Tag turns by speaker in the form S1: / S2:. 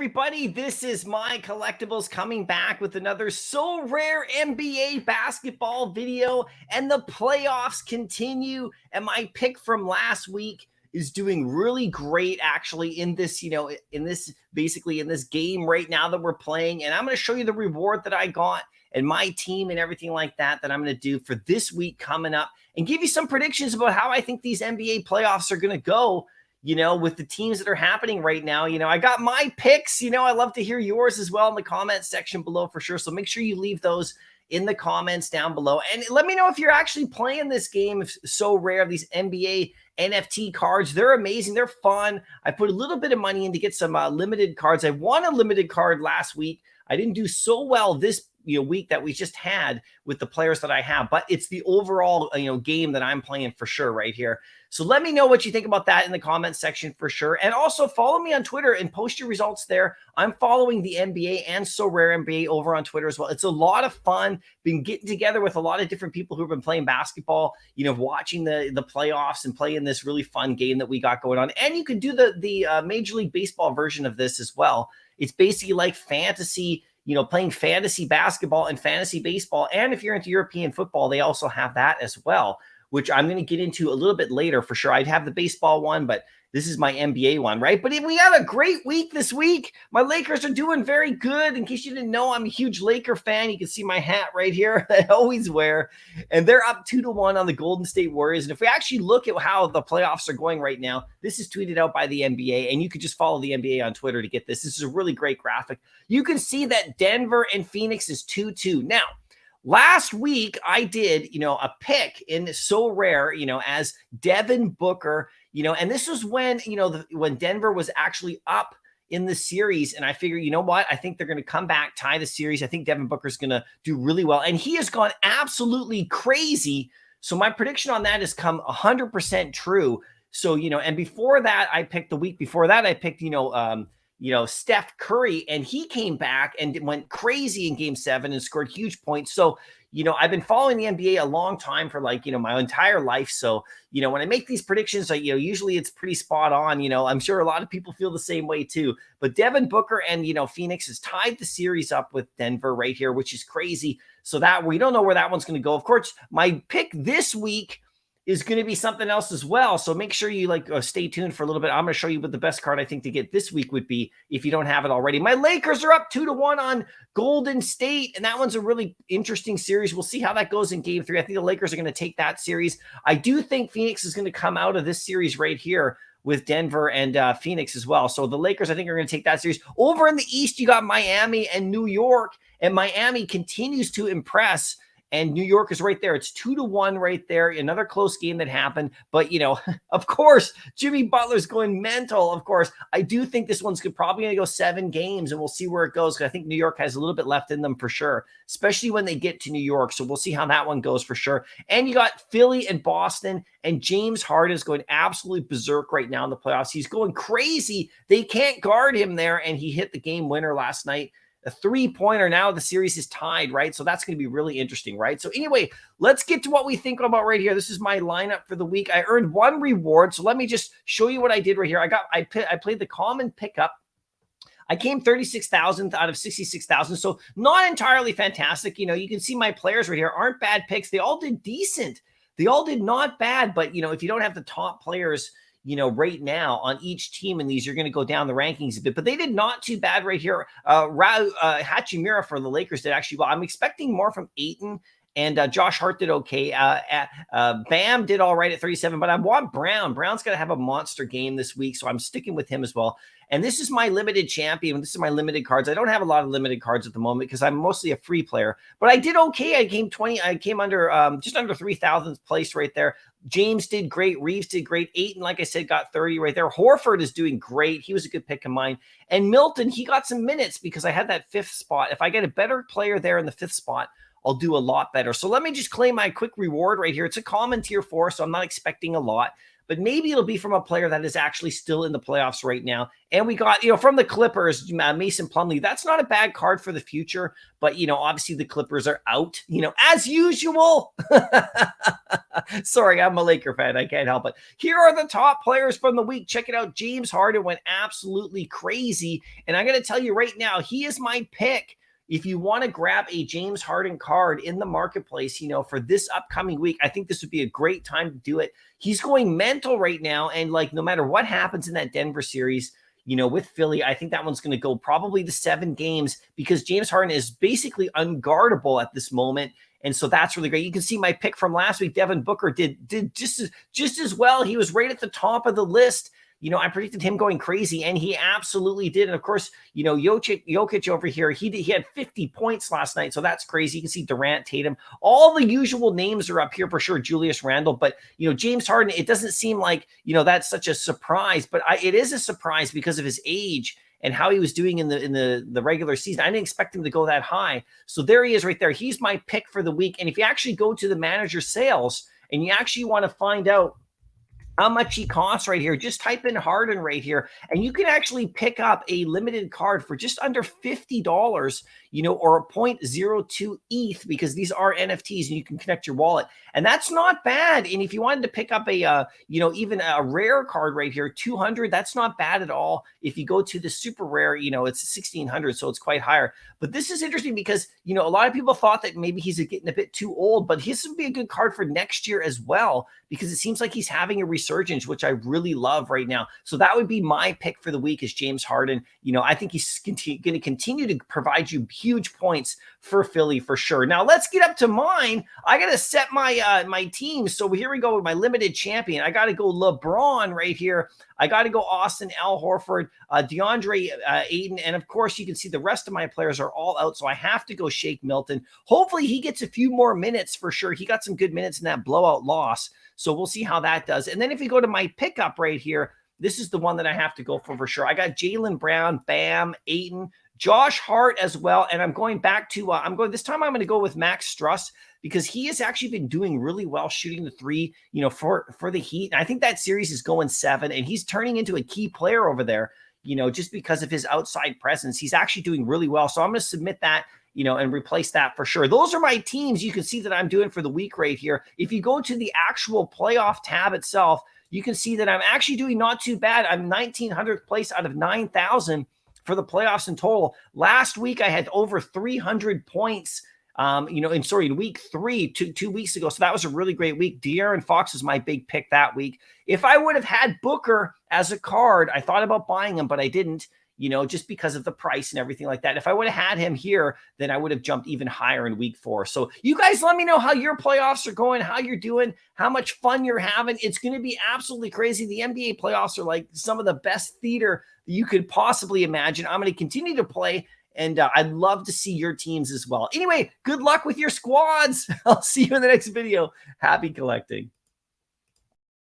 S1: everybody. This is My Collectables coming back with another SORARE NBA basketball video, and the playoffs continue. And my pick from last week is doing really great actually in this, in this game right now that we're playing. And I'm going to show you the reward that I got and my team and everything like that I'm going to do for this week coming up, and give you some predictions about how I think these NBA playoffs are going to go, with the teams that are happening right now. I got my picks. I love to hear yours as well in the comments section below for sure. So make sure you leave those in the comments down below. And let me know if you're actually playing this game. If SORARE, these NBA NFT cards, they're amazing. They're fun. I put a little bit of money in to get some limited cards. I won a limited card last week. I didn't do so well this week that we just had with the players that I have, but it's the overall game that I'm playing for sure right here. So let me know what you think about that in the comments section for sure. And also follow me on Twitter and post your results there. I'm following the NBA and SORARE NBA over on Twitter as well. It's a lot of fun. Been getting together with a lot of different people who've been playing basketball, watching the playoffs and playing this really fun game that we got going on. And you can do the Major League Baseball version of this as well. It's basically like fantasy, playing fantasy basketball and fantasy baseball. And if you're into European football, they also have that as well, which I'm going to get into a little bit later for sure. I'd have the baseball one, but this is my NBA one, right? But we had a great week this week. My Lakers are doing very good. In case you didn't know, I'm a huge Laker fan. You can see my hat right here that I always wear. And they're up 2-1 on the Golden State Warriors. And if we actually look at how the playoffs are going right now, this is tweeted out by the NBA. And you could just follow the NBA on Twitter to get this. This is a really great graphic. You can see that Denver and Phoenix is 2-2. Now, last week, I did, a pick in SORARE, as Devin Booker, and this was when, when Denver was actually up in the series. And I figured, you know what? I think they're going to come back, tie the series. I think Devin Booker's going to do really well. And he has gone absolutely crazy. So my prediction on that has come 100% true. So, and before that, I picked the week before that, I picked, Steph Curry, and he came back and went crazy in game 7 and scored huge points. So, I've been following the NBA a long time for my entire life. So, when I make these predictions, usually it's pretty spot on. I'm sure a lot of people feel the same way too. But Devin Booker and, Phoenix has tied the series up with Denver right here, which is crazy. So that we don't know where that one's going to go. Of course, my pick this week is going to be something else as well. So make sure you stay tuned for a little bit. I'm going to show you what the best card I think to get this week would be if you don't have it already. My Lakers are up 2-1 on Golden State, and that one's a really interesting series. We'll see how that goes in game 3. I think the Lakers are going to take that series. I do think Phoenix is going to come out of this series right here with Denver and Phoenix as well. So the Lakers, I think, are going to take that series. Over in the East, you got Miami and New York, and Miami continues to impress. And New York is right there. It's 2-1 right there. Another close game that happened. But, of course, Jimmy Butler's going mental, of course. I do think this one's probably going to go 7 games, and we'll see where it goes, because I think New York has a little bit left in them for sure, especially when they get to New York. So we'll see how that one goes for sure. And you got Philly and Boston, and James Harden is going absolutely berserk right now in the playoffs. He's going crazy. They can't guard him there, and he hit the game winner last night. A 3-pointer. Now the series is tied, right? So that's going to be really interesting, right? So anyway, let's get to what we think about right here. This is my lineup for the week. I earned 1 reward. So let me just show you what I did right here. I played the common pickup. I came 36,000th out of 66,000. So not entirely fantastic. You can see my players right here aren't bad picks. They all did decent. They all did not bad. But, if you don't have the top players, right now on each team in these, you're going to go down the rankings a bit, but they did not too bad right here. Hachimura for the Lakers did actually well. I'm expecting more from Ayton, and Josh Hart did okay. Bam did all right at 37, but I want Brown. Brown's going to have a monster game this week, so I'm sticking with him as well. And this is my limited champion. This is my limited cards. I don't have a lot of limited cards at the moment because I'm mostly a free player, but I did okay. I came under just under 3,000th place right there. James did great. Reeves did great. Ayton, like I said, got 30 right there. Horford is doing great. He was a good pick of mine. And Milton, he got some minutes because I had that 5th spot. If I get a better player there in the 5th spot, I'll do a lot better. So let me just claim my quick reward right here. It's a common tier 4, so I'm not expecting a lot. but maybe it'll be from a player that is actually still in the playoffs right now. And we got, from the Clippers, Mason Plumlee. That's not a bad card for the future, but, obviously the Clippers are out, as usual. Sorry, I'm a Laker fan. I can't help it. Here are the top players from the week. Check it out. James Harden went absolutely crazy. And I'm going to tell you right now, he is my pick. If you want to grab a James Harden card in the marketplace, for this upcoming week, I think this would be a great time to do it. He's going mental right now. And no matter what happens in that Denver series, with Philly, I think that one's going to go probably to 7 games because James Harden is basically unguardable at this moment. And so that's really great. You can see my pick from last week, Devin Booker, did just as well. He was right at the top of the list. I predicted him going crazy, and he absolutely did. And of course, Jokic over here, he had 50 points last night, so that's crazy. You can see Durant, Tatum, all the usual names are up here for sure. Julius Randle, but James Harden, it doesn't seem like that's such a surprise, but it is a surprise because of his age and how he was doing in the regular season. I didn't expect him to go that high. So there he is right there. He's my pick for the week. And if you actually go to the manager sales and you actually want to find out how much he costs right here, just type in Harden right here, and you can actually pick up a limited card for just under $50, or a 0.02 ETH, because these are NFTs and you can connect your wallet. And that's not bad. And if you wanted to pick up a, even a rare card right here, 200, that's not bad at all. If you go to the super rare, it's 1600, so it's quite higher. But this is interesting because, a lot of people thought that maybe he's getting a bit too old, but this would be a good card for next year as well, because it seems like he's having a resurgence, which I really love right now. So that would be my pick for the week is James Harden. I think he's going to continue to provide you huge points for Philly for sure. Now let's get up to mine. I got to set my my team. So here we go with my limited champion. I got to go LeBron right here. I got to go Austin, Al Horford, DeAndre Ayton. And of course, you can see the rest of my players are all out. So I have to go Shake Milton. Hopefully he gets a few more minutes for sure. He got some good minutes in that blowout loss. So we'll see how that does. And then if you go to my pickup right here, this is the one that I have to go for sure. I got Jaylen Brown, Bam, Ayton, Josh Hart as well. And I'm going back to, this time I'm going to go with Max Struss because he has actually been doing really well shooting the three, for the Heat. And I think that series is going 7 and he's turning into a key player over there, just because of his outside presence. He's actually doing really well. So I'm going to submit that, and replace that for sure. Those are my teams you can see that I'm doing for the week right here. If you go to the actual playoff tab itself, you can see that I'm actually doing not too bad. I'm 1900th place out of 9,000 for the playoffs in total. Last week, I had over 300 points, in week 3, two weeks ago. So that was a really great week. De'Aaron Fox was my big pick that week. If I would have had Booker as a card, I thought about buying him, but I didn't, just because of the price and everything like that. If I would have had him here, then I would have jumped even higher in week 4. So you guys let me know how your playoffs are going, how you're doing, how much fun you're having. It's going to be absolutely crazy. The NBA playoffs are like some of the best theater you could possibly imagine. I'm going to continue to play, and I'd love to see your teams as well. Anyway, good luck with your squads. I'll see you in the next video. Happy collecting.